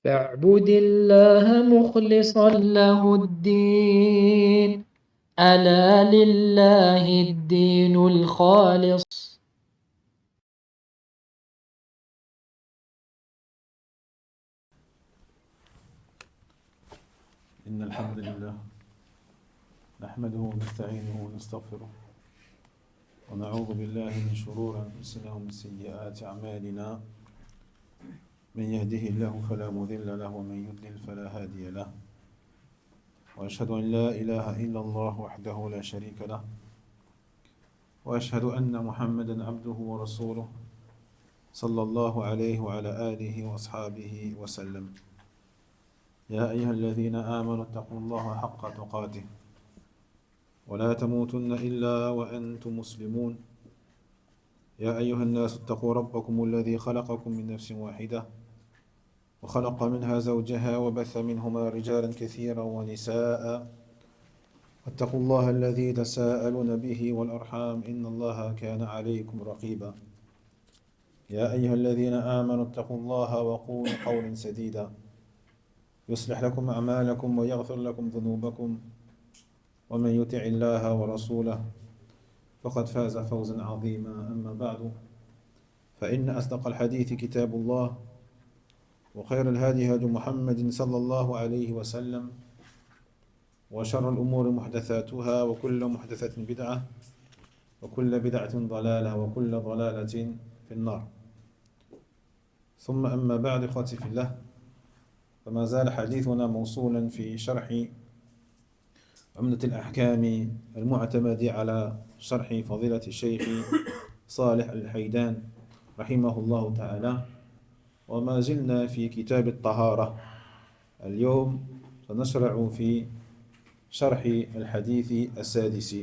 فاعبد الله مخلصا له الدين ألا لله الدين الخالص. إن الحمد لله نحمده ونستعينه ونستغفره ونعوذ بالله من شرور أنفسنا ومن سيئات أعمالنا من يهده الله فلا مضل له ومن يضلل فلا هادي له وأشهد أن لا إله إلا الله وحده لا شريك له وأشهد أن محمدا عبده ورسوله صلى الله عليه وعلى آله وأصحابه وسلم. يا أيها الذين آمنوا اتقوا الله حق تقاته ولا تموتن إلا وأنتم مسلمون. يا أيها الناس اتقوا ربكم الذي خلقكم من نفس واحدة وخلق منها زوجها وبث منهما رجالا كثيرا ونساء واتقوا الله الذي تساءلون به والأرحام إن الله كان عليكم رقيبا. يا أيها الذين آمنوا اتقوا الله وقولوا قولا سديدا يصلح لكم أعمالكم ويغفر لكم ذنوبكم ومن يطع الله ورسوله فقد فاز فوزا عظيما. أما بعد فإن أصدق الحديث كتاب الله وخير الهادي هدي محمد صلى الله عليه وسلم وشر الأمور محدثاتها وكل محدثة بدعة وكل بدعة ضلالة وكل ضلالة في النار. ثم أما بعد إخوتي في الله، فما زال حديثنا موصولا في شرح عمدة الأحكام المعتمد على شرح فضيلة الشيخ صالح الحيدان رحمه الله تعالى، وما زلنا في كتاب الطهارة. اليوم سنشرع في شرح الحديث السادس.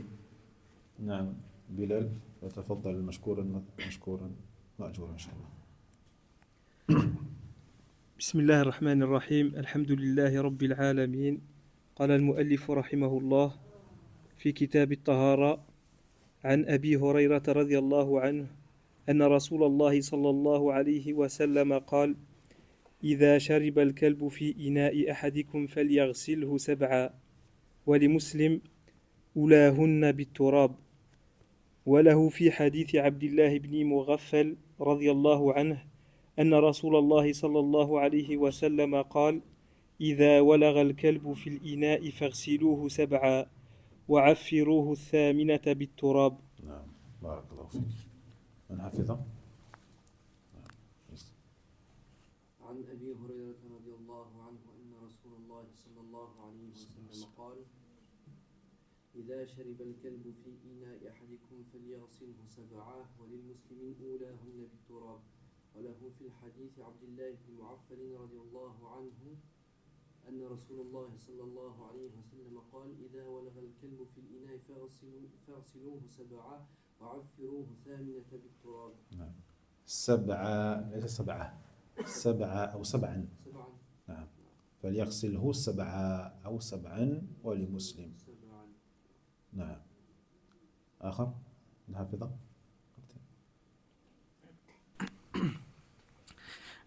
نعم بلال، وتفضل مشكورا مأجورا إن شاء الله. بسم الله الرحمن الرحيم. الحمد لله رب العالمين. قال المؤلف رحمه الله في كتاب الطهارة عن أبي هريرة رضي الله عنه أن رسول الله صلى الله عليه وسلم قال: إذا شرب الكلب في إناء أحدكم فليغسله 7، ولمسلم: أولاهن بالتراب. وله في حديث عبد الله بن مغفل رضي الله عنه أن رسول الله صلى الله عليه وسلم قال: إذا ولغ الكلب في الإناء فاغسلوه 7 وعفروه 8 بالتراب. نعم بارك الله فيك. من حفظه؟ عن أبي هريرة رضي الله عنه أن رسول الله صلى الله عليه وسلم قال: إذا شرب الكلب في إناء أحدكم فليغسله 7 وللمسلم أولاهن بالتراب. وله في الحديث عبد الله بن مغفل رضي الله عنه أن رسول الله صلى الله عليه وسلم قال: إذا ولغ الكلب في الإناء فاغسلوه 7 وعفروه 8 بالتراب. نعم 7 ليس 7 أو 7. نعم فليغسله 7 أو 7 ولمسلم. نعم آخر نحفظه.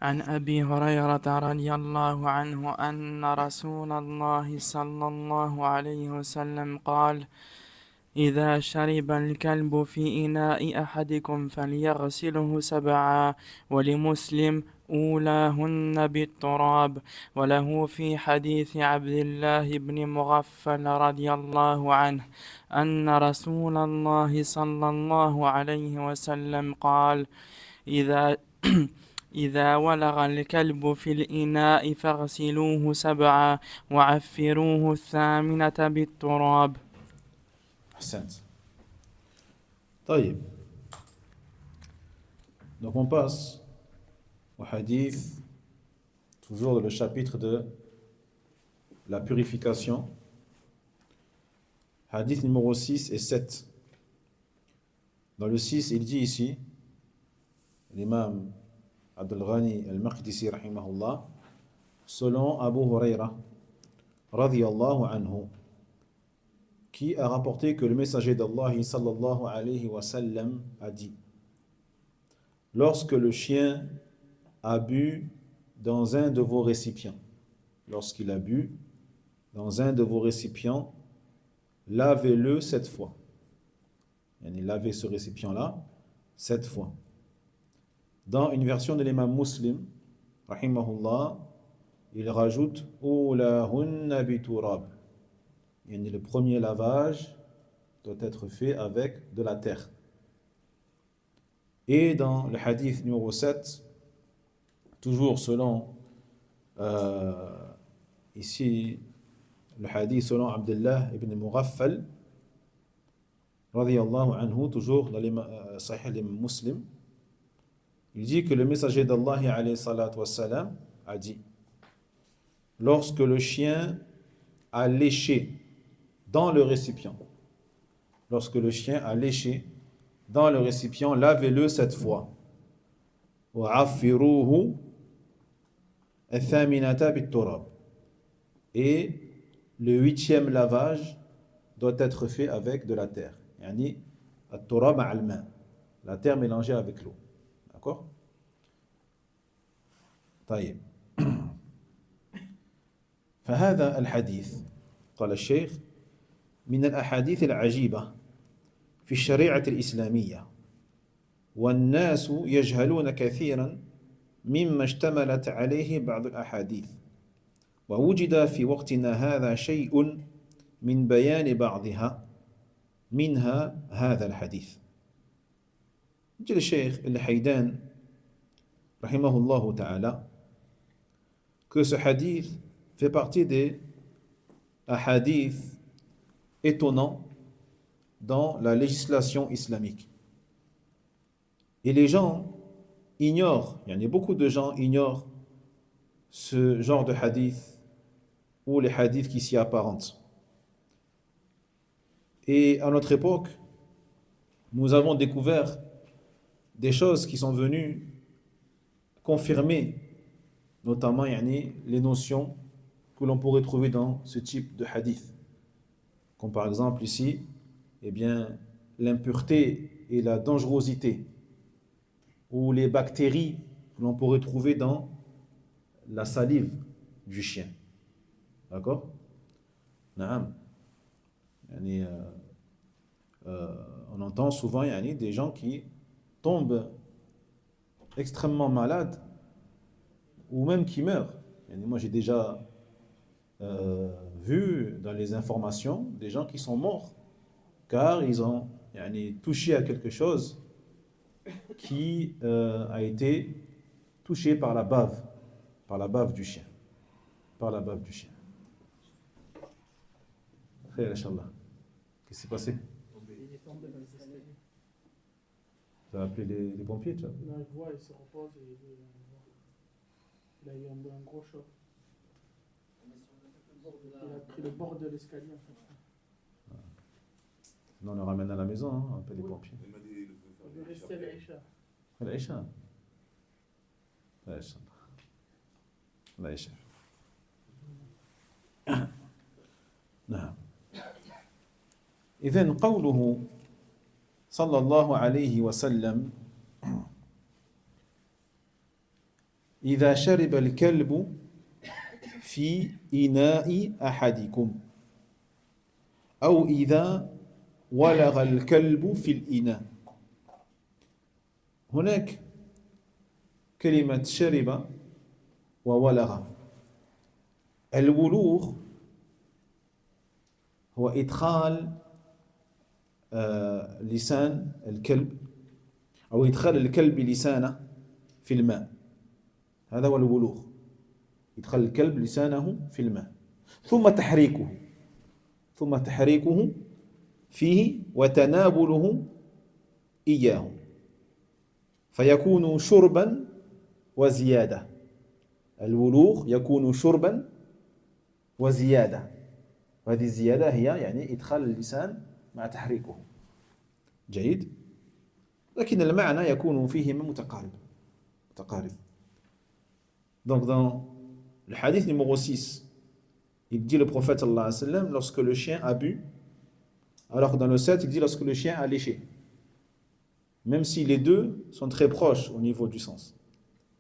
عن أبي هريرة رضي الله عنه أن رسول الله صلى الله عليه وسلم قال: إذا شرب الكلب في إناء أحدكم فليغسله 7 ولمسلم: أولاهن بالتراب. وله في حديث عبد الله بن مغفل رضي الله عنه أن رسول الله صلى الله عليه وسلم قال: إذا ولغ الكلب في الإناء فاغسلوه 7 وعفروه 8 بالتراب. أحسنت. طيب, donc on passe au hadith, toujours dans le chapitre de la purification, hadith numéro 6 et 7. Dans le 6, il dit ici, l'imam Abdul Ghani al-Maqdisi rahimahullah, selon Abu Huraira radiyallahu anhu, qui a rapporté que le messager d'Allah sallallahu alayhi wa sallam a dit: lorsque le chien a bu dans un de vos récipients. Lorsqu'il a bu dans un de vos récipients, lavez-le 7 fois. Lavez ce récipient-là 7 fois. Dans une version de l'imam Muslim, rahimahullah, il rajoute Oulahunna biturab. Le premier lavage doit être fait avec de la terre. Et dans le hadith numéro 7, toujours selon ici le hadith selon Abdullah ibn Mughaffal radiyallahu anhu, toujours dans les Sahih l'imam Muslim, il dit que le messager d'Allah alayhi salatu wassalam a dit: lorsque le chien a léché dans le récipient, lavez-le 7 fois. وَعَفِّرُوهُ الثَّامِنَةَ بِالتُّرَابِ. Et le 8e lavage doit être fait avec de la terre. التراب مع الماء, la terre mélangée avec l'eau. D'accord? طيب. فهذا الحديث قال الشيخ من الأحاديث العجيبة في الشريعة الإسلامية، والناس يجهلون كثيرا مما اشتملت عليه بعض الأحاديث، ووجد في وقتنا هذا شيء من بيان بعضها منها هذا الحديث. dit le Cheikh al-Haydan rahimahullah ta'ala que ce hadith fait partie des hadiths étonnants dans la législation islamique. Et les gens ignorent, beaucoup de gens ignorent ce genre de hadith ou les hadiths qui s'y apparentent. Et à notre époque, nous avons découvert des choses qui sont venues confirmer notamment les notions que l'on pourrait trouver dans ce type de hadith. Comme par exemple ici, l'impureté et la dangerosité, ou les bactéries que l'on pourrait trouver dans la salive du chien. D'accord? Naam. On entend souvent des gens qui tombent extrêmement malades ou même qui meurent. Moi j'ai déjà vu dans les informations des gens qui sont morts car ils ont touché à quelque chose qui a été touché par la bave du chien. Khayr, Inch'Allah. Qu'est-ce qui s'est passé? Il est tombé dans les escaliers. Tu as appelé les pompiers, tu vois? Non, il voit, il se repose et il a eu un gros choc. Il a pris le bord de l'escalier en fait. Sinon on le ramène à la maison, on appelle les pompiers. Il veut rester à l'Aïcha. العشاء العشاء نعم. إذن قوله صلى الله عليه وسلم إذا شرب الكلب في إناء أحدكم أو إذا ولغ الكلب في الإناء. هناك كلمة شرب وولغ. الولوغ هو إدخال لسان الكلب أو إدخال الكلب لسانه في الماء. هذا هو الولوغ، إدخال الكلب لسانه في الماء ثم تحريكه فيه وتنابله إياه فيكون شربا وزيادة. الولوغ يكون شربا وزيادة، وهذه الزيادة هي إدخال اللسان مع تحريكه. جيد؟ لكن المعنى يكون فيهما متقارب. Donc dans le hadith numéro 6, il dit le prophète sallallahu alayhi wa sallam lorsque le chien a bu, alors que dans le 7 il dit lorsque le chien a léché. Même si les deux sont très proches au niveau du sens.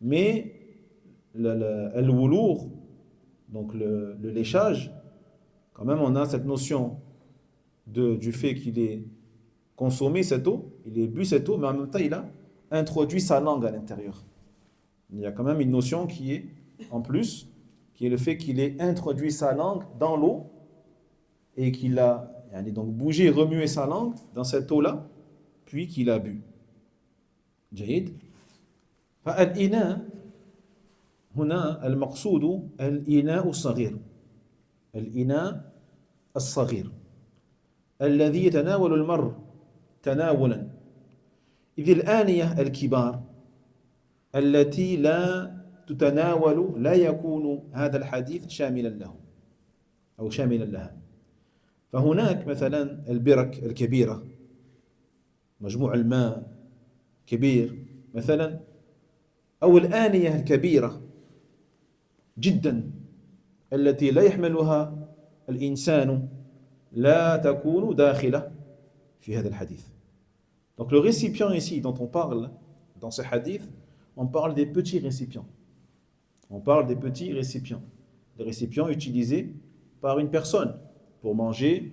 Mais al-wulugh, donc le léchage, quand même on a cette notion du fait qu'il ait consommé cette eau, il ait bu cette eau, mais en même temps il a introduit sa langue à l'intérieur. Il y a quand même une notion qui est en plus, qui est le fait qu'il ait introduit sa langue dans l'eau et qu'il a donc bougé, remué sa langue dans cette eau-là, puis qu'il a bu. جيد. فالإناء هنا المقصود الإناء الصغير، الإناء الصغير الذي يتناول المرء تناولا، إذ الآنية الكبار التي لا تتناول لا يكون هذا الحديث شاملا له أو شاملا لها. فهناك مثلا البرك الكبيرة، مجموع الماء كبير مثلا، أو الآنية الكبيرة جدا التي لا يحملها الإنسان لا تكون داخلة في هذا الحديث. Donc le récipient ici dont on parle dans ce hadith, on parle des petits récipients. On parle des petits récipients. Des récipients utilisés par une personne pour manger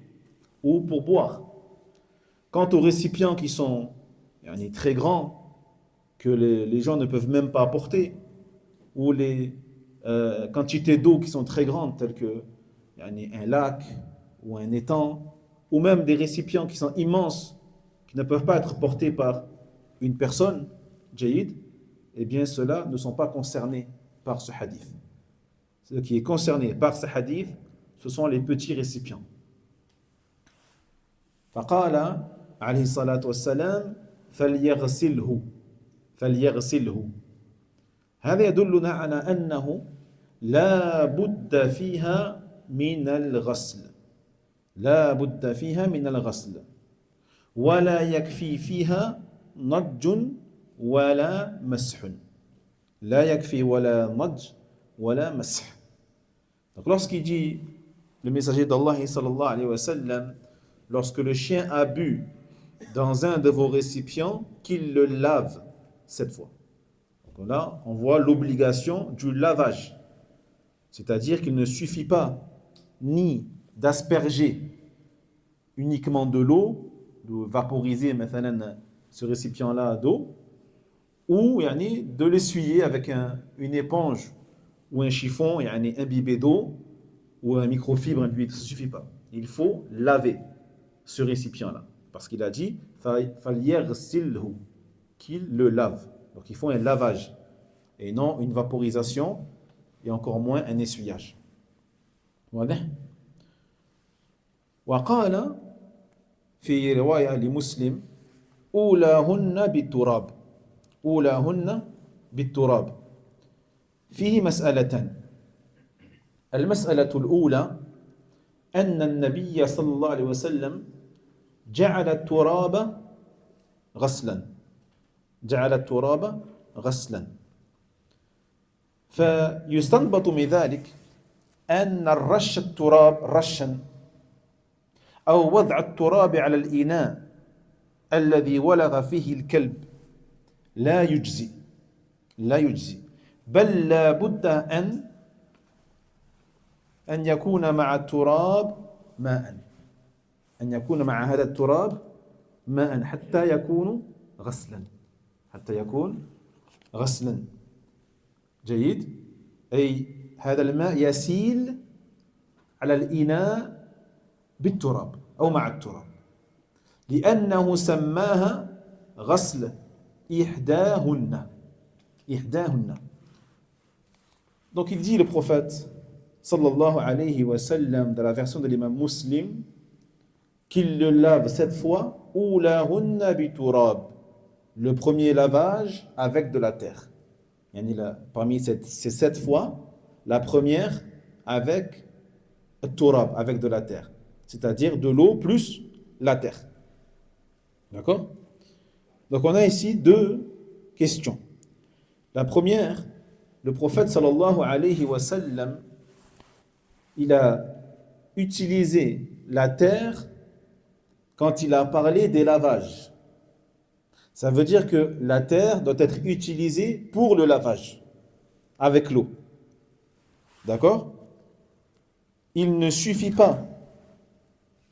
ou pour boire. Quant aux récipients qui sont très grands, que les gens ne peuvent même pas apporter, ou les quantités d'eau qui sont très grandes, telles que un lac ou un étang, ou même des récipients qui sont immenses, qui ne peuvent pas être portés par une personne, jaïd, eh bien ceux-là ne sont pas concernés par ce hadith. Ce qui est concerné par ce hadith, ce sont les petits récipients. فقال عليه الصلاة والسلام فليغسله فليغسله. هذا يدلنا على أنه لا بد فيها من الغسل، لا بد فيها من الغسل، ولا يكفي فيها نضج ولا مسح، لا يكفي ولا نضج ولا مسح. Donc lorsqu'il dit le messager d'Allah sallallahu alayhi wa sallam, lorsque le chien a bu dans un de vos récipients, qu'il le lave 7 fois. Donc là, on voit l'obligation du lavage. C'est-à-dire qu'il ne suffit pas ni d'asperger uniquement de l'eau, de vaporiser maintenant ce récipient-là d'eau, ou de l'essuyer avec une éponge ou un chiffon imbibé d'eau ou un microfibre imbibé, ça ne suffit pas. Il faut laver ce récipient-là. Parce qu'il a dit فَلْيَغْسِلْهُ, qu'il le lave. Donc il faut un lavage et non une vaporisation et encore moins un essuyage. واضح؟ وقال في رواية لمسلم أولاهن بالتراب، أولاهن بالتراب. فيه مسألتان. المسألة الأولى أن النبي صلى الله عليه وسلم جعل التراب غسلا، جعل التراب غسلا. فيستنبط من ذلك أن الرش التراب رشا أو وضع التراب على الإناء الذي ولغ فيه الكلب لا يجزي، لا يجزي، بل لا بد أن يكون مع التراب ماء، أن يكون مع هذا التراب ماء حتى يكون غسلا، حتى يكون غسلا. جيد؟ أي هذا الماء يسيل على الإناء بالتراب أو مع التراب، لأنه سماها غسل إحداهن، إحداهن. Donc il dit le prophète sallallahu alayhi wa sallam dans la version de l'imam Muslim qu'il le lave 7 fois, أولهن بتراب, le premier lavage avec de la terre. Parmi ces 7 fois, la première avec turab, avec de la terre, c'est-à-dire de l'eau plus la terre. D'accord? Donc on a ici 2 questions. La première, le prophète sallallahu alayhi wa sallam, il a utilisé la terre quand il a parlé des lavages. Ça veut dire que la terre doit être utilisée pour le lavage. avec l'eau. D'accord? Il ne suffit pas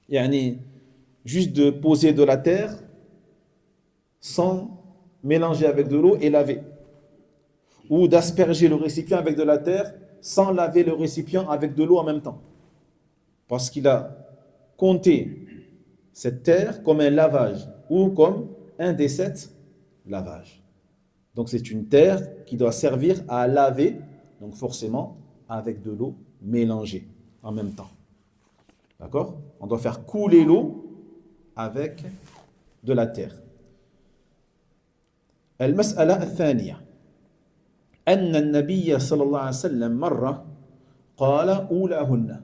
yani, juste de poser de la terre sans mélanger avec de l'eau et laver. Ou d'asperger le récipient avec de la terre sans laver le récipient avec de l'eau en même temps. Parce qu'il a compté cette terre comme un lavage ou comme un des 7 lavages. Donc c'est une terre qui doit servir à laver, donc forcément avec de l'eau mélangée en même temps. D'accord? On doit faire couler l'eau avec de la terre. المسألة الثانية أن النبي صلى الله عليه وسلم مرة قال أولاهن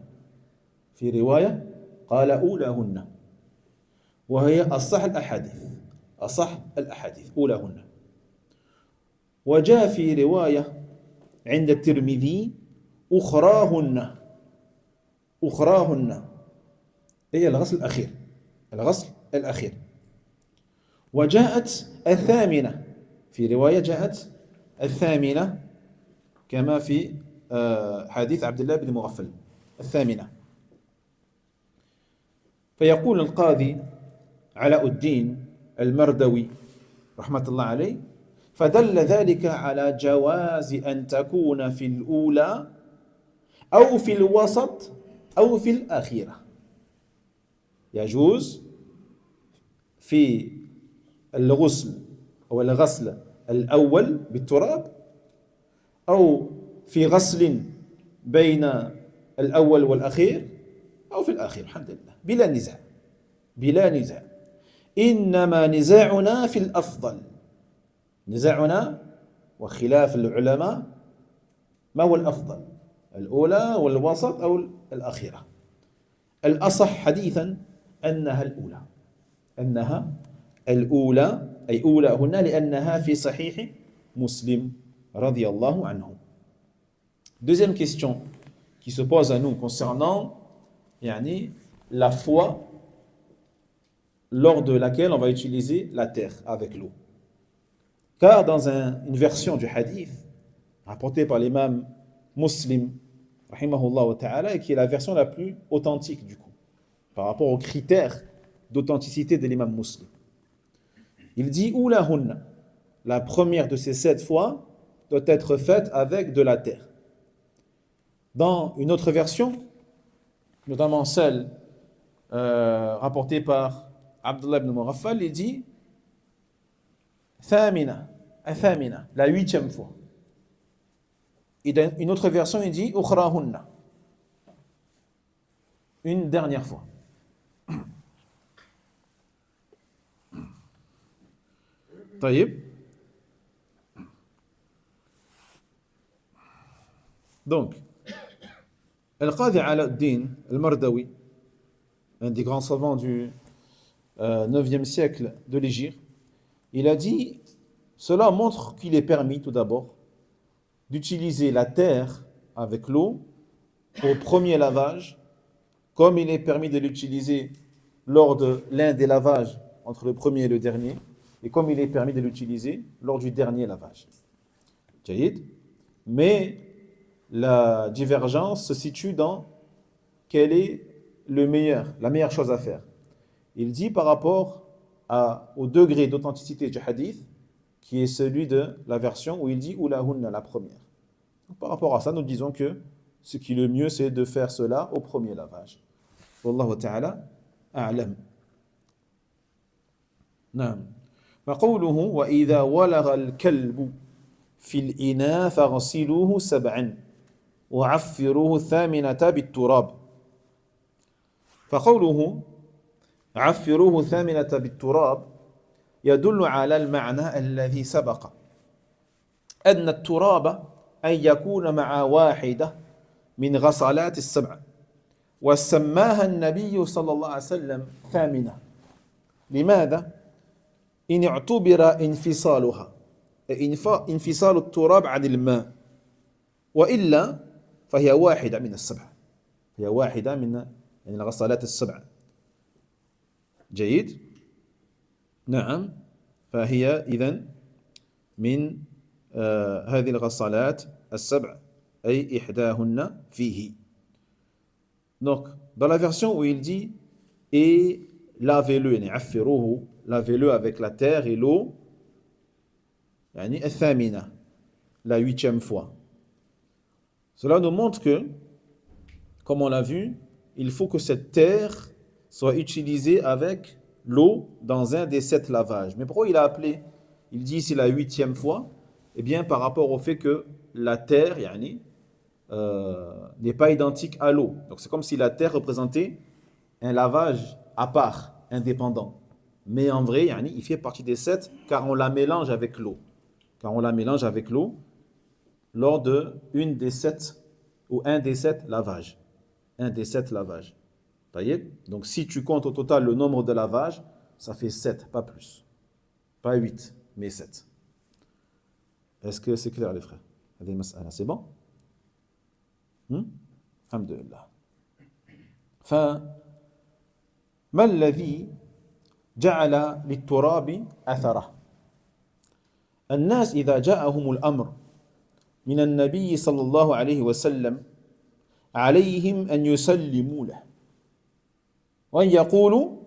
في رواية قال أولاهن وهي أصح الأحاديث أولاهن وجاء في رواية عند الترمذي أخراهن هي الغسل الأخير وجاءت الثامنة في رواية جاءت الثامنة كما في حديث عبد الله بن مغفل الثامنة فيقول القاضي علاء الدين المردوي رحمة الله عليه فدل ذلك على جواز أن تكون في الأولى أو في الوسط أو في الأخيرة يجوز في الغسل أو الغسل الأول بالتراب أو في غسل بين الأول والأخير أو في الأخير الحمد لله بلا نزاع إنما نزاعنا في الأفضل نزاعنا وخلاف العلماء ما هو الأفضل الأولى والوسط أو الأخيرة الأصح حديثا أنها الأولى أي أولاهن لأنها في صحيح مسلم رضي الله عنه. Deuxième question qui se pose à nous concernant la foi lors de laquelle on va utiliser la terre avec l'eau. Car dans une version du hadith rapportée par l'imam Muslim rahimahullah ta'ala, et qui est la version la plus authentique du coup par rapport aux critères d'authenticité de l'imam Muslim, il dit Oulahunna, la première de ces 7 fois doit être faite avec de la terre. Dans une autre version, notamment celle rapportée par Abdullah ibn Mughaffal, il dit Thamina, la 8e fois. Et dans une autre version, il dit Ukhrahunna, une dernière fois. طيب. Donc, Al-Qadi Ala-ud-Din Al-Mardawi, un des grands savants du 9e siècle de l'Hégire, il a dit, cela montre qu'il est permis tout d'abord d'utiliser la terre avec l'eau au premier lavage, comme il est permis de l'utiliser lors de l'un des lavages entre le premier et le dernier, et comme il est permis de l'utiliser lors du dernier lavage. Mais la divergence se situe dans quelle est la meilleure chose à faire. Il dit par rapport au degré d'authenticité du hadith, qui est celui de la version où il dit Oulahunna, la première. Donc, par rapport à ça, nous disons que ce qui est le mieux, c'est de faire cela au premier lavage. Wallahu ta'ala a'lam. Naam. وقوله وإذا ولغ الكلب في الإناء فاغسلوه 7 وعفروه 8 بالتراب فقوله عفروه 8 بالتراب يدل على المعنى الذي سبق أن التراب أن يكون مع واحدة من غسلات 7 وسماها النبي صلى الله عليه وسلم 8 لماذا؟ إن اعتبر انفصالها انفصال التراب عن الماء وإلا فهي واحدة من 7 هي واحدة من الغسالات 7 جيد نعم فهي إذن من هذه الغسالات السبع أي إحداهن فيه. Donc, dans la version où il dit et lavez-le, يعني عفروه, lavez-le avec la terre et l'eau, يعني الثامنة, la 8e fois. Cela nous montre que, comme on l'a vu, il faut que cette terre soit utilisée avec l'eau dans un des 7 lavages. Mais pourquoi il a appelé, il dit ici la 8e fois? Eh bien, par rapport au fait que la terre, yani, n'est pas identique à l'eau. Donc c'est comme si la terre représentait un lavage à part, indépendant. Mais en vrai, yani, il fait partie des 7 car on la mélange avec l'eau. Car on la mélange avec l'eau lors de une des 7 ou un des 7 lavages. Un des 7 lavages. Donc si tu comptes au total le nombre de lavages, ça fait 7, pas plus. Pas 8, mais 7. Est-ce que c'est clair les frères? C'est bon? Alhamdulillah. فما الذي جعل للتراب أثره؟ الناس إذا جاءهم الأمر من النبي صلى الله عليه وسلم عليهم أن يسلموا له وأن يقولوا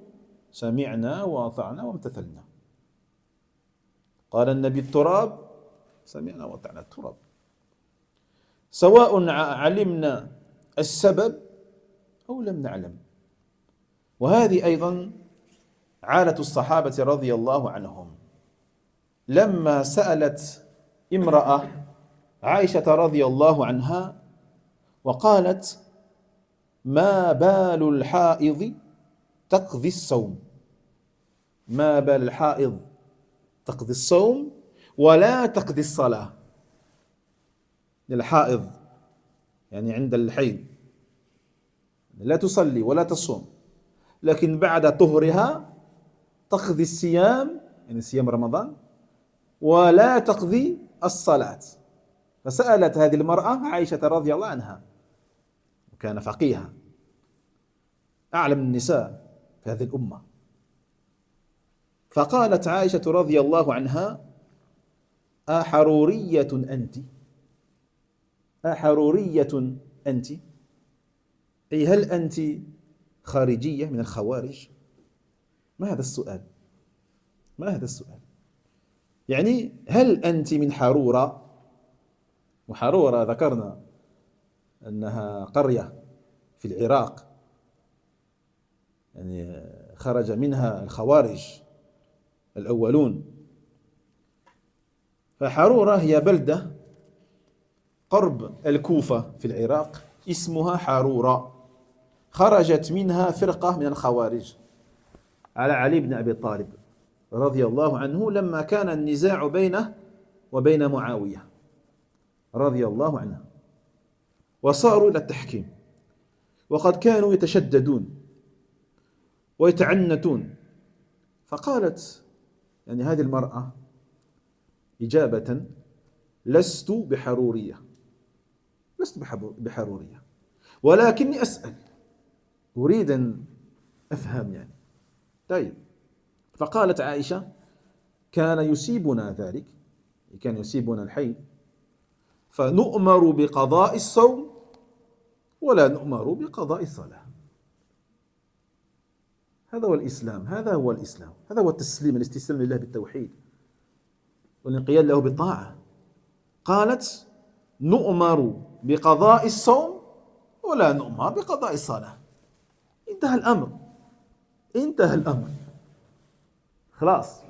سمعنا وأطعنا وامتثلنا. قال النبي التراب، سمعنا وأطعنا التراب، سواء علمنا السبب أو لم نعلم. وهذه أيضا عادة الصحابة رضي الله عنهم. لما سألت امرأة عائشة رضي الله عنها وقالت ما بال الحائض تقضي الصوم، ما بال الحائض تقضي الصوم ولا تقضي الصلاة. الحائض يعني عند الحيض لا تصلي ولا تصوم، لكن بعد طهرها تقضي الصيام، يعني صيام رمضان، ولا تقضي الصلاة. فسألت هذه المرأة عائشة رضي الله عنها، وكان فقيها أعلم النساء في هذه الأمة، فقالت عائشة رضي الله عنها أحرورية أنت؟ أحرورية أنت؟ أي هل أنت خارجية من الخوارج؟ ما هذا السؤال؟ ما هذا السؤال؟ يعني هل أنت من حرورة؟ وحرورة ذكرنا أنها قرية في العراق، يعني خرج منها الخوارج الأولون. فحرورة هي بلدة قرب الكوفة في العراق اسمها حرورة، خرجت منها فرقة من الخوارج على علي بن أبي طالب رضي الله عنه لما كان النزاع بينه وبين معاوية رضي الله عنه، وصاروا إلى التحكيم، وقد كانوا يتشددون ويتعنتون. فقالت يعني هذه المرأة إجابة لست بحرورية، لست بحرورية، ولكني أسأل، أريد أن أفهم يعني. طيب، فقالت عائشة كان يصيبنا ذلك، كان يصيبنا الحيض، فنؤمر بقضاء الصوم ولا نؤمر بقضاء الصلاة. هذا هو الإسلام، هذا هو الإسلام، هذا هو التسليم، الاستسلام لله بالتوحيد والانقياد له بالطاعة. قالت نؤمر بقضاء الصوم ولا نؤمر بقضاء الصلاة. انتهى الأمر، انتهى الأمر، خلاص.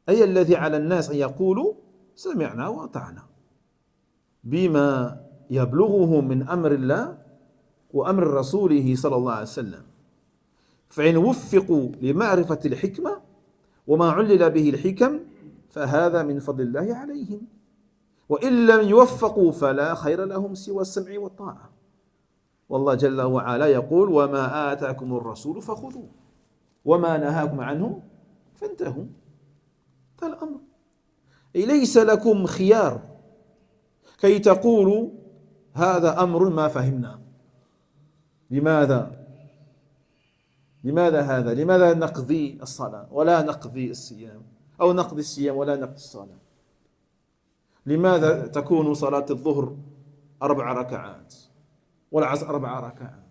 أي الذي على الناس أن يقولوا سمعنا وأطعنا بما يبلغهم من أمر الله وأمر رسوله صلى الله عليه وسلم. فإن وفقوا لمعرفة الحكمة وما علل به الحكم فهذا من فضل الله عليهم، وإن لم يوفقوا فلا خير لهم سوى السمع والطاعة. والله جل وعلا يقول وما آتاكم الرسول فخذوه وما نهاكم عنه فانتهوا. هذا الأمر، ليس لكم خيار كي تقولوا هذا أمر ما فهمنا. لماذا؟ لماذا هذا؟ لماذا نقضي الصلاة ولا نقضي الصيام، أو نقضي الصيام ولا نقضي الصلاة؟ لماذا تكون صلاة الظهر 4 ركعات والعصر 4 ركعات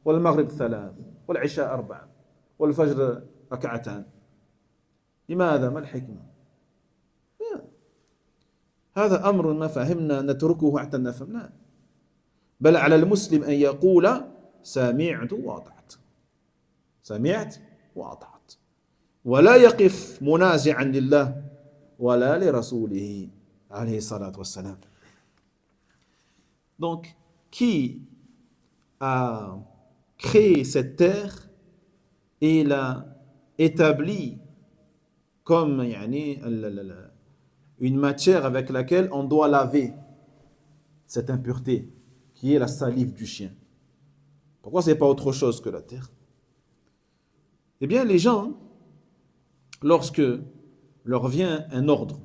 والمغرب 3 والعشاء 4 والفجر 2 لماذا؟ ما الحكمة؟ هذا أمر ما فهمنا نتركه حتى نفهم، لا، بل على المسلم أن يقول سمعت وأطعت، سمعت وأطعت، ولا يقف منازعا لله ولا لرسوله عليه الصلاة والسلام. Donc, qui a créé cette terre et l'a établi comme une matière avec laquelle on doit laver cette impureté qui est la salive du chien. Pourquoi ce n'est pas autre chose que la terre? Eh bien, les gens, lorsque leur vient un ordre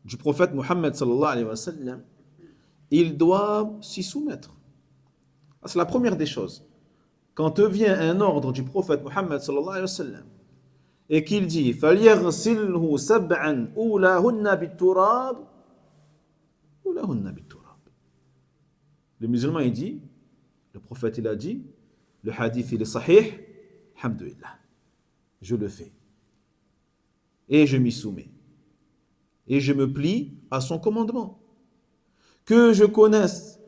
du prophète Mohammed sallallahu alayhi wa sallam, ils doivent s'y soumettre. C'est la première des choses. Quand te vient un ordre du prophète Mohammed sallallahu alayhi wa sallam et qu'il dit فَلْيَغْسِلْهُ سَبْعًا أُولَاهُنَّ بِالتُّرَابِ أُولَاهُنَّ بِالتُّرَابِ. Le musulman il dit, le prophète il a dit, le hadith il est sahih, alhamdulillah, je le fais et je m'y soumets et je me plie à son commandement. Que je connaisse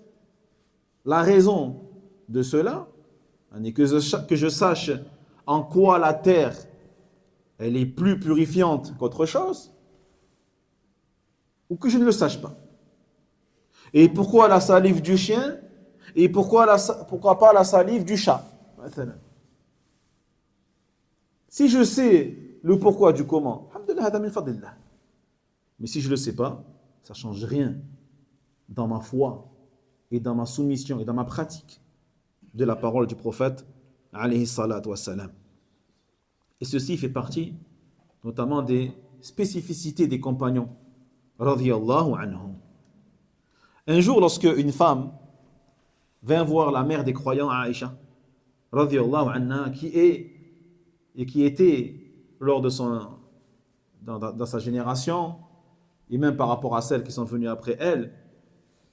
la raison de cela, que je sache en quoi la terre elle est plus purifiante qu'autre chose, ou que je ne le sache pas. Et pourquoi la salive du chien et pourquoi pas la salive du chat? Si je sais le pourquoi du comment, mais si je ne le sais pas, ça ne change rien dans ma foi et dans ma soumission et dans ma pratique de la parole du prophète alayhi salatu wassalam. Et ceci fait partie notamment des spécificités des compagnons radhiyallahu anhum. Un jour, lorsque une femme vint voir la mère des croyants Aïcha radhiyallahu anha, qui était lors de dans sa génération et même par rapport à celles qui sont venues après elle,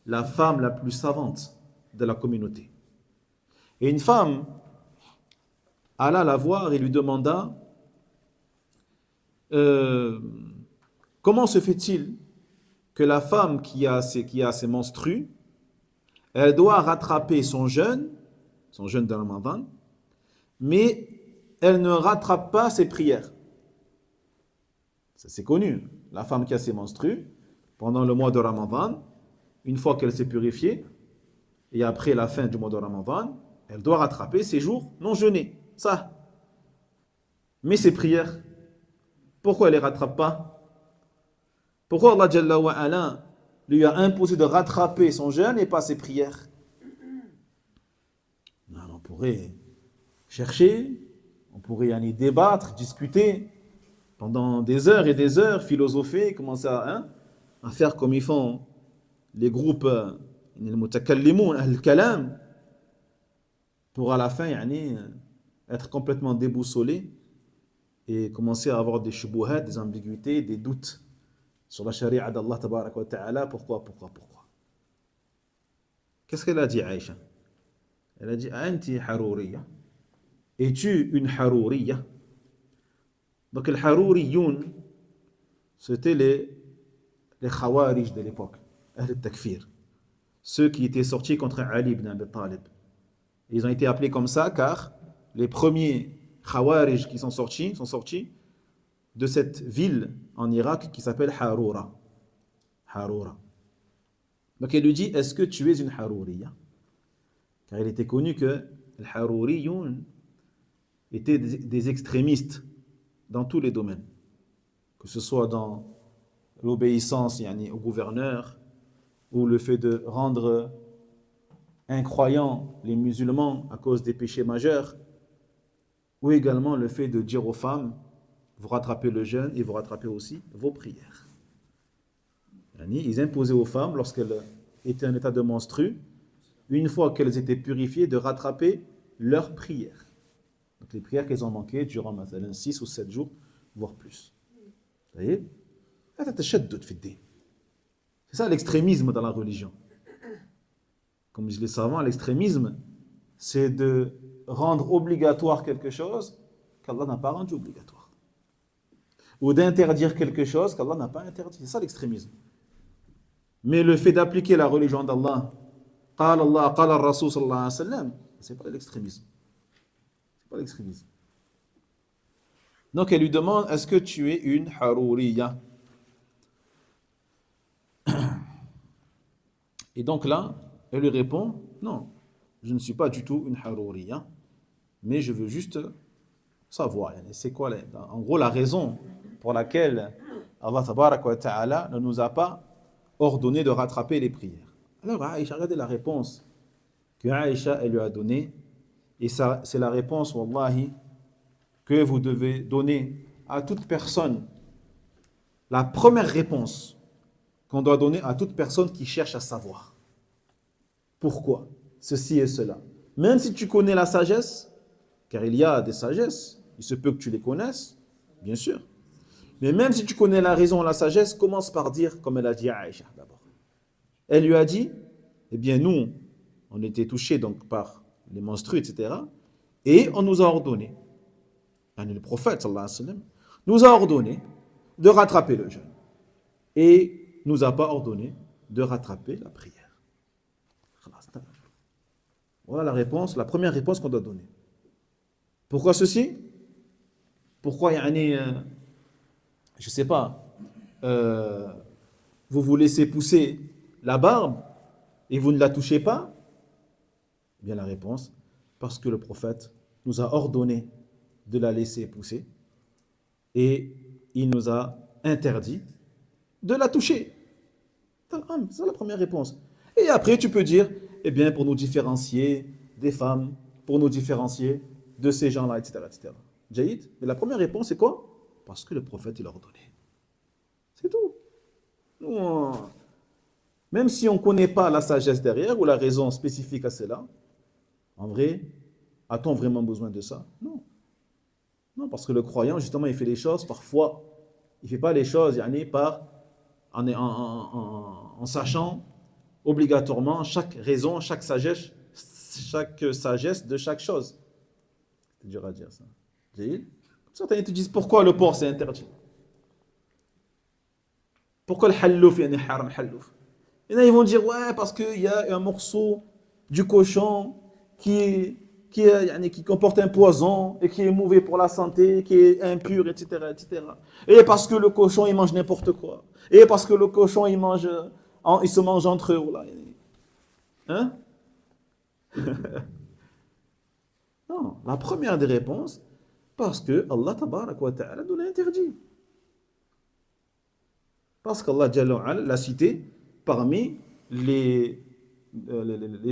la femme la plus savante de la communauté. Et une femme alla la voir et lui demanda comment se fait-il que la femme qui a ses menstrues, elle doit rattraper son jeûne de Ramadan, mais elle ne rattrape pas ses prières. Ça c'est connu. La femme qui a ses menstrues, pendant le mois de Ramadan, une fois qu'elle s'est purifiée, et après la fin du mois de Ramadan, elle doit rattraper ses jours non jeûnés. Ça. Mais ses prières, pourquoi elle ne les rattrape pas? Pourquoi Allah Jalla wa Ala lui a imposé de rattraper son jeûne et pas ses prières? On pourrait chercher, on pourrait y débattre, discuter pendant des heures et des heures, philosopher, commencer à faire comme ils font les groupes al-mutakallimun, al-kalam, pour à la fin être complètement déboussolé et commencer à avoir des shubuhat, des ambiguïtés, des doutes sur la charia d'Allah tabaraka wa ta'ala. Pourquoi? Qu'est-ce qu'elle a dit, Aïcha? Elle a dit, Anti harouriya. Es-tu une harouriya? Donc les harouriyoun, c'était les khawarij de l'époque, al-takfir, ceux qui étaient sortis contre Ali ibn Abi Talib. Ils ont été appelés comme ça car les premiers khawarij qui sont sortis de cette ville en Irak qui s'appelle Haroura. Donc elle lui dit, est-ce que tu es une harouriya? Car il était connu que les harouriyoun étaient des extrémistes dans tous les domaines, que ce soit dans l'obéissance au gouverneur, ou le fait de rendre incroyants les musulmans à cause des péchés majeurs, ou également le fait de dire aux femmes, vous rattrapez le jeûne et vous rattrapez aussi vos prières. Ils imposaient aux femmes, lorsqu'elles étaient en état de menstru, une fois qu'elles étaient purifiées, de rattraper leurs prières. Donc les prières qu'elles ont manquées durant 6 ou 7 jours, voire plus. Vous voyez? هذا تشدد في الدين. C'est ça l'extrémisme dans la religion. Comme disent les savants, l'extrémisme, c'est de rendre obligatoire quelque chose qu'Allah n'a pas rendu obligatoire. Ou d'interdire quelque chose qu'Allah n'a pas interdit. C'est ça l'extrémisme. Mais le fait d'appliquer la religion d'Allah, قال Allah, قال الرسول صلى الله عليه وسلم, c'est pas l'extrémisme. C'est pas l'extrémisme. Donc elle lui demande, est-ce que tu es une harouriya? Et donc là, elle lui répond, non, je ne suis pas du tout une harouriya, mais je veux juste savoir. C'est quoi, en gros, la raison pour laquelle Allah tabaraka wa ta'ala ne nous a pas ordonné de rattraper les prières. Alors Aïcha, regardez la réponse que Aïcha elle lui a donnée, et ça, c'est la réponse, wallahi, que vous devez donner à toute personne. La première réponse qu'on doit donner à toute personne qui cherche à savoir. Pourquoi ceci et cela. Même si tu connais la sagesse, car il y a des sagesses, il se peut que tu les connaisses, bien sûr. Mais même si tu connais la raison, la sagesse, commence par dire, comme elle a dit à Aïcha d'abord. Elle lui a dit, eh bien nous, on était touchés donc par les menstrues, etc. Et on nous a ordonné, le prophète sallallahu alayhi wa sallam, nous a ordonné de rattraper le jeûne. Et nous a pas ordonné de rattraper la prière. Voilà la réponse, la première réponse qu'on doit donner. Pourquoi ceci? Pourquoi, je ne sais pas, vous vous laissez pousser la barbe et vous ne la touchez pas? Eh bien la réponse, parce que le prophète nous a ordonné de la laisser pousser et il nous a interdit de la toucher. C'est la première réponse. Et après tu peux dire, eh bien pour nous différencier des femmes, pour nous différencier de ces gens-là, etc. etc. Jaïd. Mais la première réponse c'est quoi? Parce que le prophète il a ordonné. C'est tout. Même si on ne connaît pas la sagesse derrière ou la raison spécifique à cela, en vrai, a-t-on vraiment besoin de ça? Non. Non, parce que le croyant, justement, il fait les choses parfois. Il ne fait pas les choses en sachant obligatoirement chaque raison, chaque sagesse de chaque chose. C'est dur à dire ça. Certains te disent pourquoi le porc c'est interdit? Pourquoi le hallouf est haram hallouf? Et là ils vont dire ouais parce qu'il y a un morceau du cochon qui comporte un poison et qui est mauvais pour la santé, qui est impur, etc., etc. Et parce que le cochon il mange n'importe quoi. Et parce que le cochon il se mange entre eux. Là. Hein? Non, la première des réponses, parce que Allah tabarak wa ta'ala nous l'a interdit. Parce qu'Allah l'a cité parmi les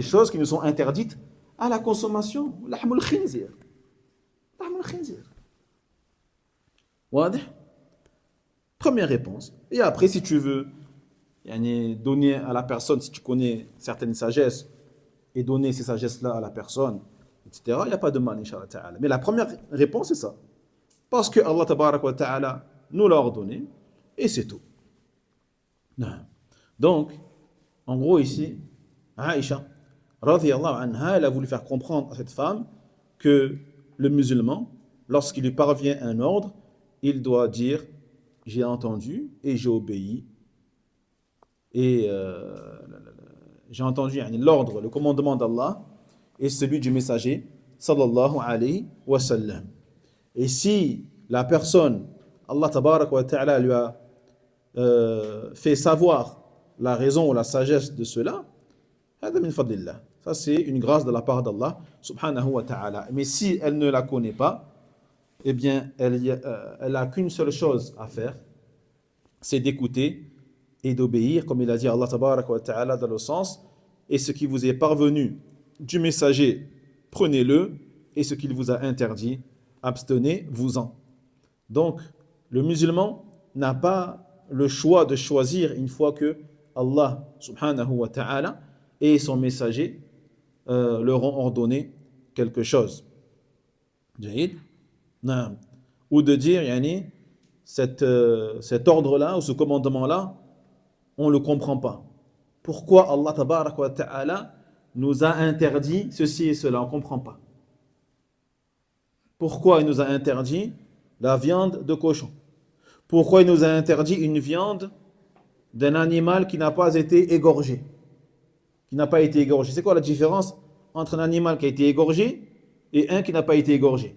choses qui nous sont interdites à la consommation. Lahmul khinzir. Lahmul khinzir. Wadih? Première réponse. Et après, si tu veux donner à la personne, si tu connais certaines sagesses, et donner ces sagesses-là à la personne, etc., il n'y a pas de mal, Inch'Allah ta'ala. Mais la première réponse, c'est ça. Parce que Allah tabarak wa ta'ala nous l'a ordonné, et c'est tout. Donc, en gros ici, Aïcha, radhiyallahu anha, elle a voulu faire comprendre à cette femme que le musulman, lorsqu'il lui parvient un ordre, il doit dire « j'ai entendu et j'ai obéi ». Et j'ai entendu l'ordre, le commandement d'Allah et celui du messager, sallallahu alayhi wa sallam. Et si la personne, Allah tabarak wa ta'ala lui a fait savoir la raison ou la sagesse de cela, ça c'est une grâce de la part d'Allah subhanahu wa ta'ala. Mais si elle ne la connaît pas, eh bien elle a qu'une seule chose à faire, c'est d'écouter et d'obéir, comme il a dit Allah tabarak wa ta'ala dans le sens, et ce qui vous est parvenu du messager, prenez-le, et ce qu'il vous a interdit, abstenez-vous-en. Donc, le musulman n'a pas le choix de choisir une fois que Allah subhanahu wa ta'ala et son messager leur ont ordonné quelque chose. Ou de dire, cet ordre-là, ou ce commandement-là, on ne le comprend pas. Pourquoi Allah tabarak wa ta'ala nous a interdit ceci et cela, on ne comprend pas. Pourquoi il nous a interdit la viande de cochon? Pourquoi il nous a interdit une viande d'un animal qui n'a pas été égorgé? Qui n'a pas été égorgé. C'est quoi la différence entre un animal qui a été égorgé et un qui n'a pas été égorgé?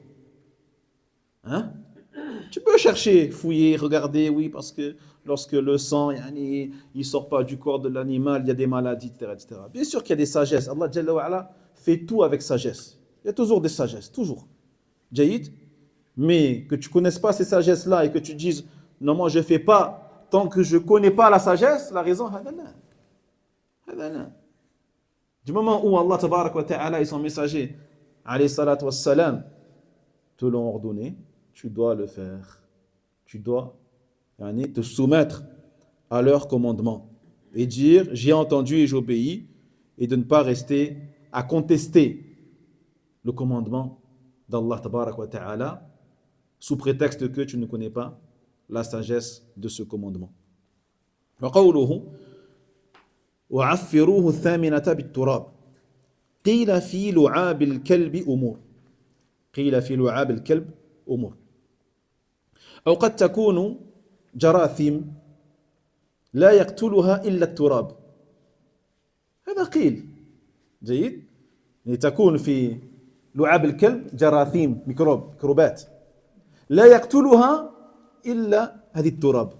Hein? Tu peux chercher, fouiller, regarder, oui, parce que lorsque le sang il ne sort pas du corps de l'animal, il y a des maladies, etc., etc. Bien sûr qu'il y a des sagesses. Allah Jalla wa Ala fait tout avec sagesse. Il y a toujours des sagesses, toujours. Jaïd. Mais que tu ne connaisses pas ces sagesses-là et que tu dises, non, moi je ne fais pas tant que je ne connais pas la sagesse, la raison, du moment où Allah tabarak wa ta'ala et son messager, alayhi salatu wassalam, te l'ont ordonné, tu dois le faire. Tu dois te soumettre à leurs commandements et dire j'ai entendu et j'obéis, et de ne pas rester à contester le commandement d'Allah tabarak wa ta'ala sous prétexte que tu ne connais pas la sagesse de ce commandement. وقوله وعفروه الثامنة بالتراب قيل في لعاب الكلب أمور قيل في لعاب الكلب أمور أو قد تكون جراثيم لا يقتلها إلا التراب هذا قيل جيد تكون في لعاب الكلب جراثيم ميكروبات لا يقتلها إلا هذه التراب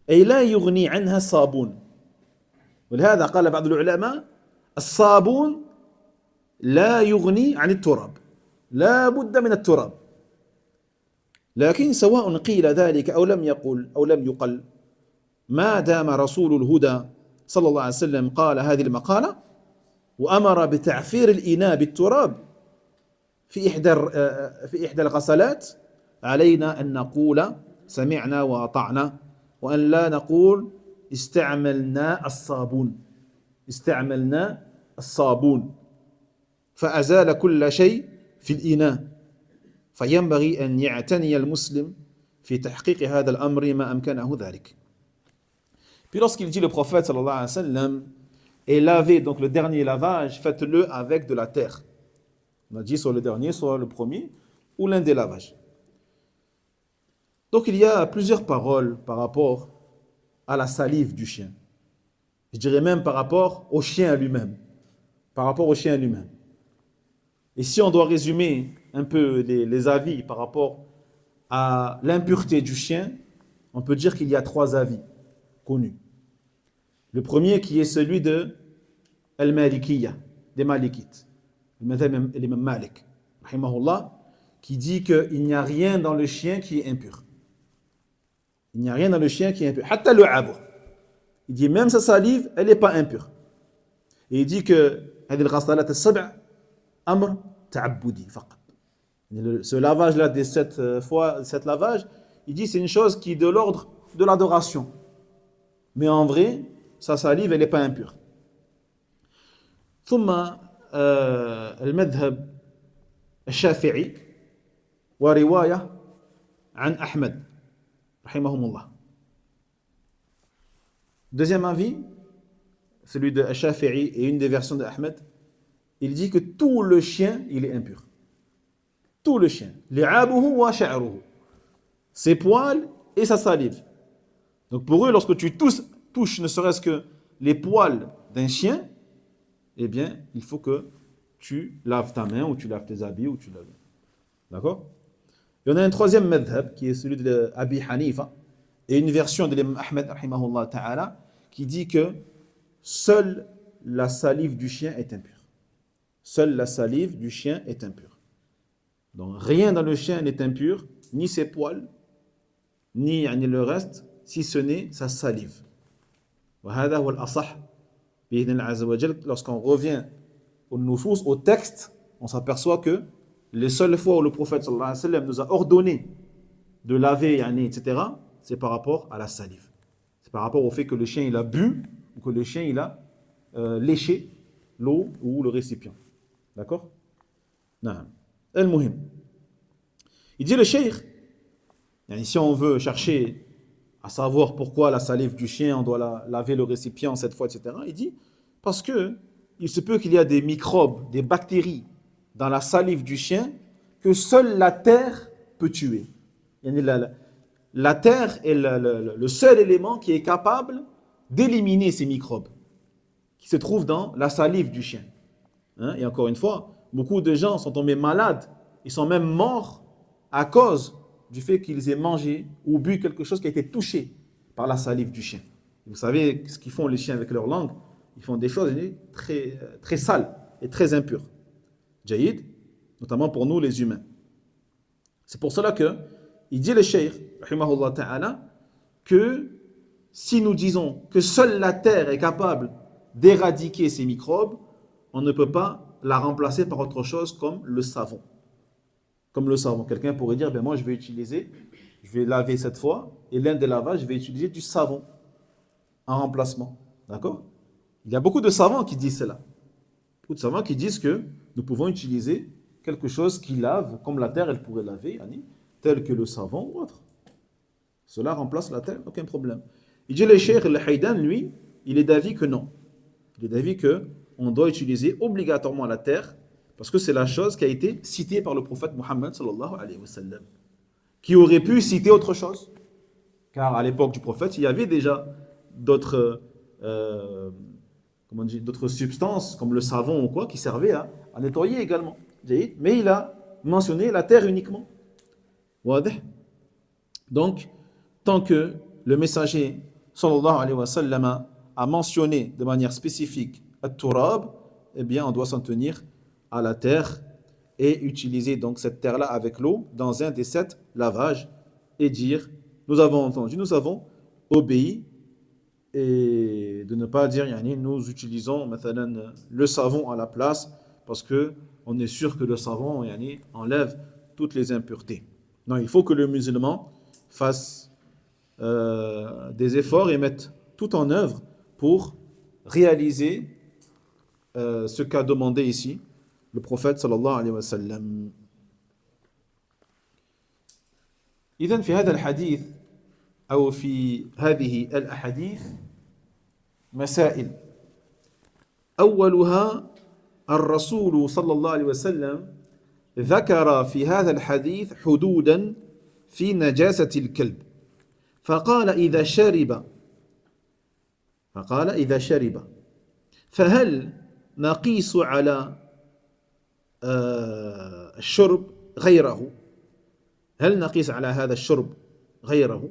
أي لا يغني عنها الصابون ولهذا قال بعض العلماء الصابون لا يغني عن التراب لا بد من التراب لكن سواء قيل ذلك أو لم يقل ما دام رسول الهدى صلى الله عليه وسلم قال هذه المقالة وأمر بتعفير الإناء بالتراب في إحدى الغسلات علينا أن نقول سمعنا وأطعنا وأن لا نقول استعملنا الصابون فأزال كل شيء في الإناء فينبغي أن يعتني المسلم في تحقيق هذا الأمر ما أمكنه ذلك. Puis lorsqu'il dit le prophète sallallahu alayhi wa sallam et lavez, donc le dernier lavage, faites-le avec de la terre. On a dit soit le dernier, soit le premier, ou l'un des lavages. Donc il y a plusieurs paroles par rapport à la salive du chien. Je dirais même par rapport au chien lui-même. Par rapport au chien lui-même. Et si on doit résumer un peu les avis par rapport à l'impureté du chien, on peut dire qu'il y a 3 avis connus. Le premier qui est celui de Al-Malikiyya, des Malikites. L'imam Malik, rahimahullah, qui dit qu'il n'y a rien dans le chien qui est impur. Il n'y a rien dans le chien qui est impur. Hatta le abo. Il dit même sa salive, elle n'est pas impure. Et il dit que amr ta'abbudi faqat. Ce lavage-là des 7 lavages, il dit c'est une chose qui est de l'ordre de l'adoration. Mais en vrai, sa salive, elle n'est pas impure. ثم المذهب الشافعي ورواية عن أحمد رحمهم الله. Deuxième avis, celui de Shafi'i et une des versions de Ahmed, il dit que tout le chien, il est impur. Tout le chien. Li'abuhu wa sha'ruhu. Ses poils et sa salive. Donc pour eux, lorsque tu touches ne serait-ce que les poils d'un chien, eh bien, il faut que tu laves ta main ou tu laves tes habits ou tu laves. D'accord? Il y en a un troisième madhab qui est celui de Abi Hanifa et une version de l'imam Ahmed rahimahullah ta'ala qui dit que seule la salive du chien est impure. Seule la salive du chien est impure. Donc rien dans le chien n'est impur, ni ses poils, ni le reste, si ce n'est sa salive. وهذا هو الأصح بإذن الله عز وجل. Lorsqu'on revient au nufus, au texte, on s'aperçoit que les seules fois où le prophète sallallahu alayhi wa sallam nous a ordonné de laver, etc., c'est par rapport à la salive. C'est par rapport au fait que le chien il a bu ou que le chien il a léché l'eau ou le récipient. D'accord? Non. Al-Muhim. Il dit le cheikh, si on veut chercher à savoir pourquoi la salive du chien, on doit laver le récipient cette fois, etc. Il dit, parce que il se peut qu'il y a des microbes, des bactéries dans la salive du chien que seule la terre peut tuer. La terre est le seul élément qui est capable d'éliminer ces microbes qui se trouvent dans la salive du chien. Hein? Et encore une fois, beaucoup de gens sont tombés malades, ils sont même morts à cause du fait qu'ils aient mangé ou bu quelque chose qui a été touché par la salive du chien. Vous savez ce qu'ils font les chiens avec leur langue? Ils font des choses très, très sales et très impures. Jaïd, notamment pour nous les humains. C'est pour cela que il dit le cheikh, rahimahullah ta'ala, que si nous disons que seule la terre est capable d'éradiquer ces microbes, on ne peut pas la remplacer par autre chose comme le savon. Comme le savon. Quelqu'un pourrait dire, ben moi je vais laver cette fois, et l'un des lavages, je vais utiliser du savon en remplacement. D'accord? Il y a beaucoup de savants qui disent cela. Beaucoup de savants qui disent que nous pouvons utiliser quelque chose qui lave, comme la terre elle pourrait laver, tel que le savon ou autre. Cela remplace la terre, aucun problème. Il dit le cheikh al-Haydan, lui, il est d'avis que non. Il est d'avis qu'on doit utiliser obligatoirement la terre parce que c'est la chose qui a été citée par le prophète Mohammed sallallahu alayhi wa sallam, qui aurait pu citer autre chose. Car à l'époque du prophète, il y avait déjà d'autres d'autres substances comme le savon ou quoi qui servaient à nettoyer également. Mais il a mentionné la terre uniquement. Donc, tant que le messager sallallahu alayhi wa sallam a mentionné de manière spécifique at-turab, eh bien on doit s'en tenir à la terre et utiliser donc cette terre-là avec l'eau dans un des 7 lavages et dire nous avons entendu, nous avons obéi, et de ne pas dire nous utilisons le savon à la place parce que on est sûr que le savon enlève toutes les impuretés. Non, il faut que le musulman fasse des efforts et mette tout en œuvre pour réaliser ce qu'a demandé ici le prophète sallallahu alayhi wa sallam. إذن في هذا الحديث أو في هذه الأحاديث مسائل أولها الرسول صلى الله عليه وسلم ذكر في هذا الحديث حدودا في نجاسة الكلب فقال إذا شرب فهل نقيس على الشرب غيره؟ هل نقيس على هذا الشرب غيره؟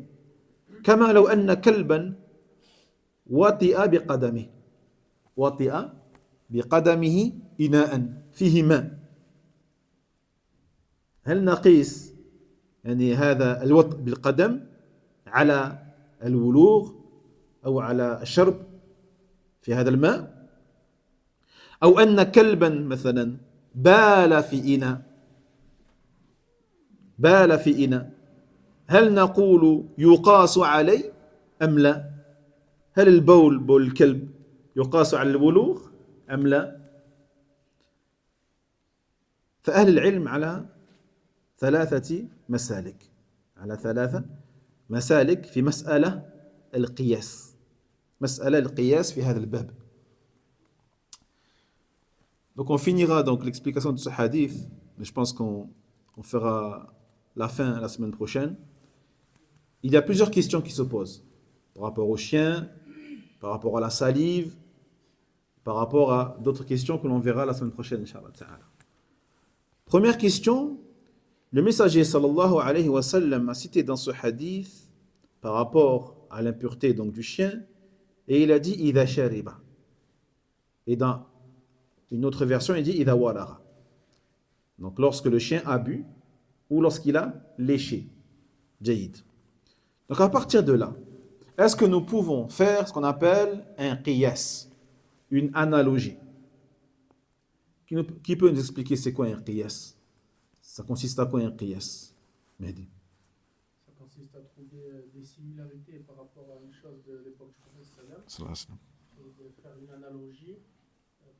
كما لو أن كلبا وطئ بقدمه إناء فيه ماء، هل نقيس هذا الوطء بالقدم على الولوغ أو على الشرب في هذا الماء؟ أو أن كلبا مثلا بال في إناء هل نقول يقاس عليه أم لا؟ هل بول الكلب يقاس على الولوغ أم لا؟ فأهل العلم على 3 مسالك في مسألة القياس في هذا الباب. Donc on finira donc l'explication de ce hadith, mais je pense qu'on fera la fin la semaine prochaine. Il y a plusieurs questions qui se posent par rapport au chien, par rapport à la salive, par rapport à d'autres questions que l'on verra la semaine prochaine, Inch'Allah ta'ala. Première question, le messager sallallahu alayhi wa sallam a cité dans ce hadith par rapport à l'impureté donc du chien, et il a dit idha shariba. Et dans une autre version, il dit idha walara. Donc lorsque le chien a bu ou lorsqu'il a léché. Jaïd. Donc à partir de là, est-ce que nous pouvons faire ce qu'on appelle un qiyas, une analogie? Qui peut nous expliquer c'est quoi un qiyas? Ça consiste à quoi un qiyas, Mehdi? Ça consiste à trouver des similarités par rapport à une chose de l'époque du prophète sallam et de faire une analogie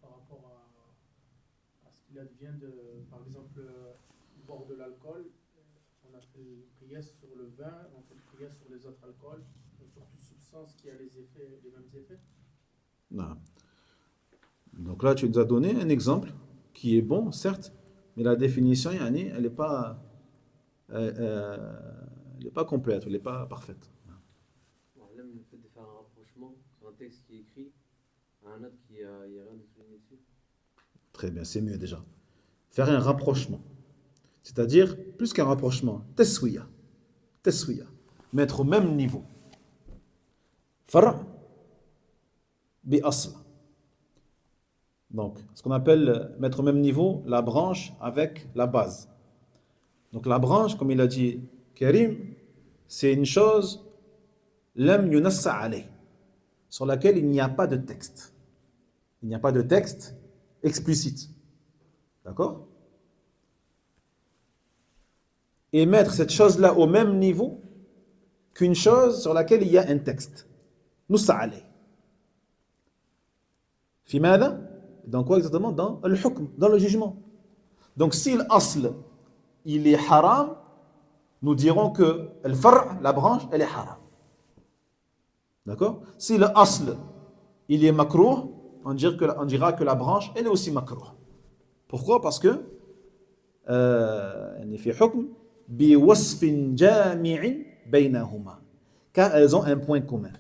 par rapport à ce qu'il advient de, par exemple, boire de l'alcool. On on a fait le qiyas sur le vin, on fait le qiyas sur les autres alcools, donc sur toute substance qui a les mêmes effets. Non. Donc là, tu nous as donné un exemple qui est bon, certes, mais la définition, yani, elle n'est pas, complète, elle n'est pas parfaite. Même le fait de faire un rapprochement sur un texte qui est écrit à un autre qui n'y a rien de souligné dessus. Très bien, c'est mieux déjà. Faire un rapprochement. C'est-à-dire, plus qu'un rapprochement, teswiya. Teswiya. Mettre au même niveau. Far' bi asl. Donc, ce qu'on appelle mettre au même niveau la branche avec la base. Donc, la branche, comme il a dit Karim, c'est une chose lam yunassa alayh, sur laquelle il n'y a pas de texte. Il n'y a pas de texte explicite. D'accord? Et mettre cette chose-là au même niveau qu'une chose sur laquelle il y a un texte. Nussa alayh. Fi mada? Dans quoi exactement? Dans le hukm, dans le jugement. Donc si l'asl, il est haram, nous dirons que le far', la branche, elle est haram. D'accord? Si le asl, il est makruh, on dira que la branche, elle est aussi makruh. Pourquoi? Parce que في حكم بوصف جامع بينهما. Car elles ont un point commun.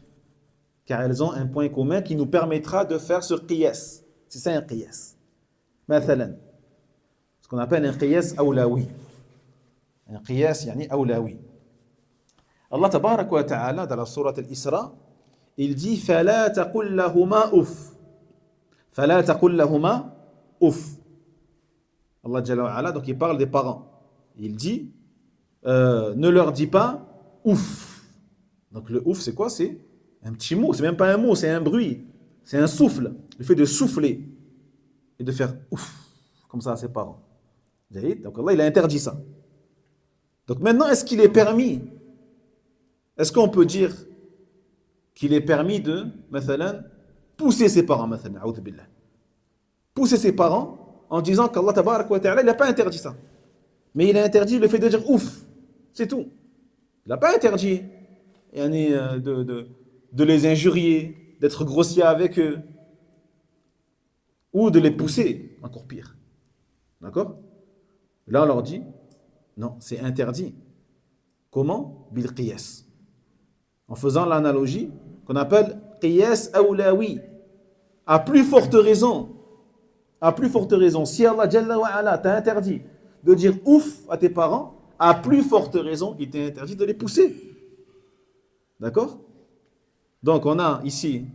Car elles ont un point commun qui nous permettra de faire ce qiyas. C'est ça un qiyas. مثلا, ce qu'on appelle un qiyas awlawi. Un qiyas yani awlawi. Allah tabarak wa ta'ala dans la sourate al-Isra, il dit فلا تقل لهما أف. فلا تقل لهما أف. Allah Jalla wa Ala, donc il parle des parents. Il dit ne leur dis pas ouf. Donc le ouf, c'est quoi? C'est un petit mot, c'est même pas un mot, c'est un bruit, c'est un souffle. Le fait de souffler et de faire ouf, comme ça à ses parents. Donc Allah, il a interdit ça. Donc maintenant, est-ce qu'il est permis? Est-ce qu'on peut dire qu'il est permis de, مثلا, pousser ses parents, مثلا, a'udhu billah. Pousser ses parents en disant qu'Allah tabarak wa ta'ala, il n'a pas interdit ça. Mais il a interdit le fait de dire ouf. C'est tout. Il n'a pas interdit de les injurier, d'être grossier avec eux, ou de les pousser, encore pire. D'accord? Là, on leur dit, non, c'est interdit. Comment? Bil qiyas. En faisant l'analogie qu'on appelle qiyas awlawi. À plus forte raison, si Allah Jalla wa Ala t'a interdit de dire ouf à tes parents, à plus forte raison, il t'a interdit de les pousser. D'accord? Donc on a ici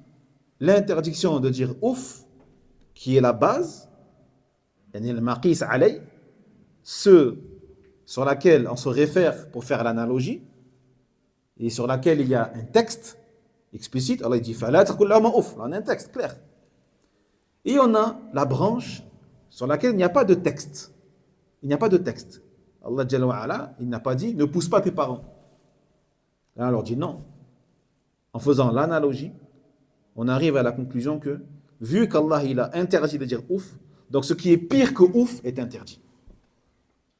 l'interdiction de dire ouf, qui est la base, le maqis alay, ce sur laquelle on se réfère pour faire l'analogie, et sur laquelle il y a un texte explicite. Allah dit fala taqul lahuma ouf, on a un texte clair. Et on a la branche sur laquelle il n'y a pas de texte. Il n'y a pas de texte. Allah Jalla wa Ala, il n'a pas dit ne pousse pas tes parents. Là, on leur dit non. En faisant l'analogie, on arrive à la conclusion que, vu qu'Allah il a interdit de dire ouf, donc ce qui est pire que ouf est interdit.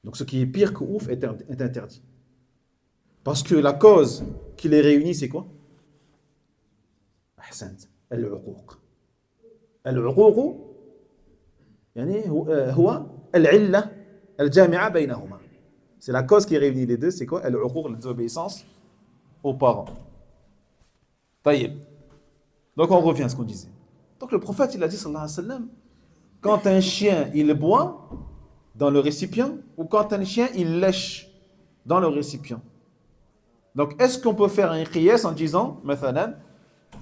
Donc ce qui est pire que ouf est interdit. Parce que la cause qui les réunit, c'est quoi? Ahsant, al-uquq. Al-uquq, yani huwa al-illa al-jami'a baynahuma. C'est la cause qui réunit les deux, c'est quoi? Al-uquq, la désobéissance aux parents. Taïb. Donc on revient à ce qu'on disait. Donc le prophète, il a dit, sallallahu alayhi wa sallam, quand un chien, il boit dans le récipient, ou quand un chien, il lèche dans le récipient. Donc est-ce qu'on peut faire un qiyas en disant, mathalan,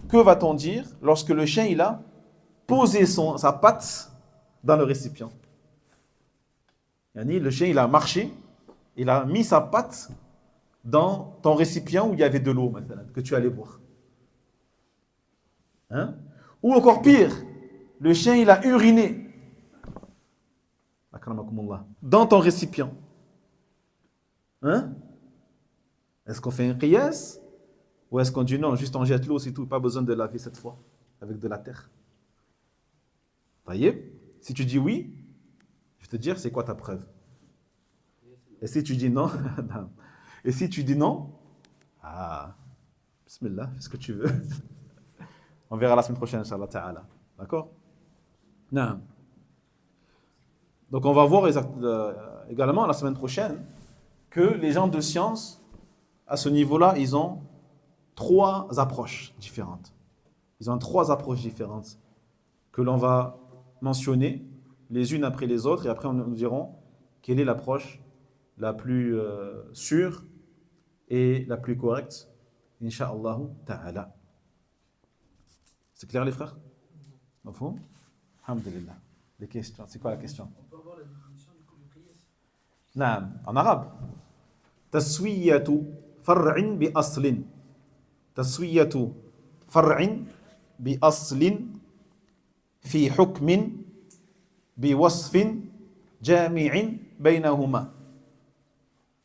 que va-t-on dire lorsque le chien, il a posé sa patte dans le récipient? Yani, le chien, il a marché, il a mis sa patte dans ton récipient où il y avait de l'eau, mathalan, que tu allais boire. Hein? Ou encore pire, le chien, il a uriné dans ton récipient. Hein? Est-ce qu'on fait un qiyas? Ou est-ce qu'on dit non, juste on jette l'eau, c'est tout, pas besoin de laver cette fois avec de la terre? Taïeb. Si tu dis oui, je vais te dire c'est quoi ta preuve. Et si tu dis non, Et si tu dis non, bismillah, fais ce que tu veux. On verra la semaine prochaine, Inch'Allah Ta'ala. D'accord? Non. Donc on va voir également la semaine prochaine que les gens de science, à ce niveau-là, ils ont 3 approches différentes. Ils ont 3 approches différentes que l'on va mentionner les unes après les autres et après nous dirons quelle est l'approche la plus sûre et la plus correcte, Inch'Allah Ta'ala. C'est clair les frères? Mafhoum? Alhamdulillah. Les questions, c'est quoi la question? On peut avoir la définition du coup du qiyas. Naam, en arabe. Taswiyatu far'in bi aslin. Taswiyatu far'in bi aslin fi hukmin bi wasfin jami'in baynahuma.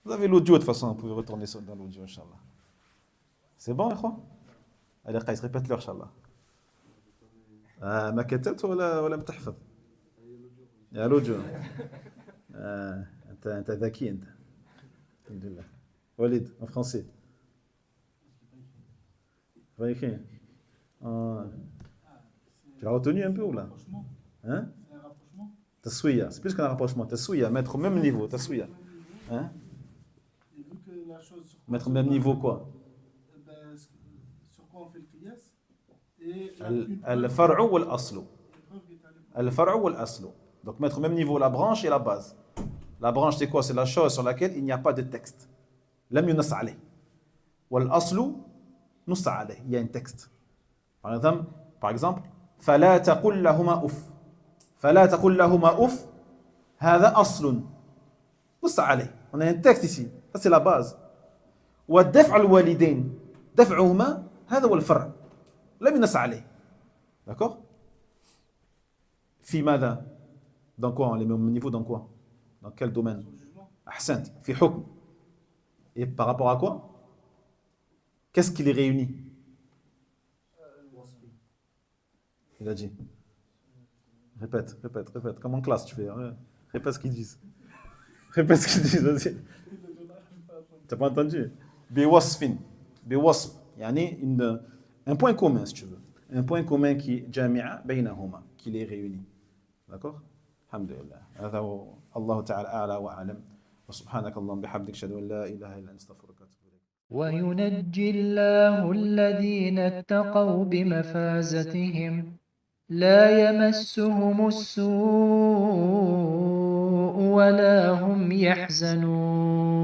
Vous avez l'audio de toute façon, vous pouvez retourner dans l'audio, Inch'Allah. C'est bon, quoi? Allez, répète-le, Inch'Allah. ما كتبت ولا بتحفظ؟ يا لوجو انت ذكي انت الحمد لله. وليد en français. Pas écrit. Tu l'as retenu un peu ou là? Hein? C'est un rapprochement. Taswiya, c'est plus qu'un rapprochement. Taswiya, mettre au même niveau. Taswiya. Hein? Et vu que la chose Mettre au même niveau quoi? Sur quoi on fait le qiyas et Al-far'u wal-aslu. Al-far'u wal-aslu. Donc mettre au même niveau la branche et la base. La branche c'est quoi? C'est la chose sur laquelle il n'y a pas de texte. Lam yunas alayh. Wal-aslu nussa alayh. Il y a un texte. Par exemple, فلا تقل لهما أف. فلا تقل لهما أف. هذا أصل. نص عليه. On a un texte ici. Ça c'est la base. والدفع الوالدين. دفعهما هذا هو الفرع. لم ينص عليه. D'accord? في ماذا? Dans quoi? Les mêmes niveaux dans quoi? Dans quel domaine? أحسنت. في حكم. Et par rapport à quoi? Qu'est-ce qui les réunit? Il a dit. Répète. Comme en classe tu fais. Répète ce qu'ils disent. Répète ce qu'ils disent. Vas-y. T'as pas entendu? بوصف. بوصف. يعني un point commun si tu veux. Un point commun qui جامع بينهما. Qui les réunit. D'accord? Alhamdulillah. هذا هو الله تعالى أعلى وأعلم. وسبحانك اللهم بحمدك أشهد أن لا إله إلا أنت أستغفرك وأتوب إليك. وينجي الله الذين اتقوا بمفازتهم لا يمسهم السوء ولا هم يحزنون